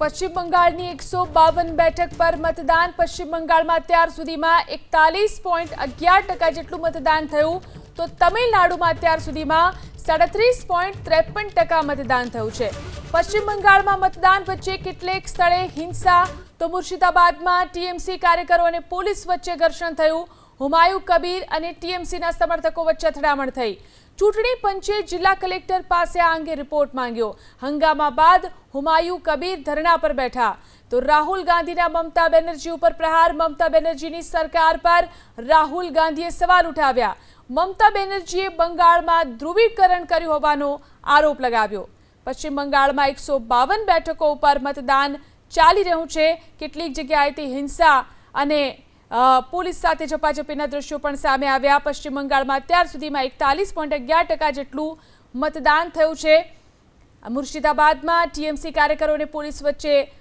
પશ્ચિમ બંગાળની 152 બેઠક પર મતદાન। પશ્ચિમ બંગાળમાં અત્યાર સુધીમાં 41.11% જેટલું મતદાન થયું, તો તમિલનાડુમાં અત્યાર સુધીમાં 37.53% મતદાન થયું છે। પશ્ચિમ બંગાળમાં મતદાન વચ્ચે કેટલેક સ્થળે હિંસા, તો મુર્શિદાબાદમાં ટીએમસી કાર્યકરો અને પોલીસ વચ્ચે ઘર્ષણ થયું। હુમાયુ કબીર અને ટીએમસીના સમર્થકો વચ્ચે અથડામણ થઈ। ચૂંટણી પંચે જિલ્લા કલેક્ટર પાસે આ અંગે રિપોર્ટ માંગ્યો। હંગામા બાદ હુમાયુ કબીર ધરણા પર બેઠા, તો રાહુલ ગાંધીના મમતા બેનર્જી ઉપર પ્રહાર। મમતા બેનર્જીની સરકાર પર રાહુલ ગાંધીએ સવાલ ઉઠાવ્યા। મમતા બેનર્જીએ બંગાળમાં ધ્રુવીકરણ કર્યું હોવાનો આરોપ લગાવ્યો। પશ્ચિમ બંગાળમાં 152 બેઠકો ઉપર મતદાન ચાલી રહ્યું છે। કેટલીક જગ્યાએથી હિંસા અને પોલીસ સાથે ઝપાઝપીના દ્રશ્યો પણ સામે આવ્યા। પશ્ચિમ બંગાળમાં અત્યાર સુધીમાં 41.11% જેટલું મતદાન થયું છે। મુર્શિદાબાદમાં ટીએમસી કાર્યકરો અને પોલીસ વચ્ચે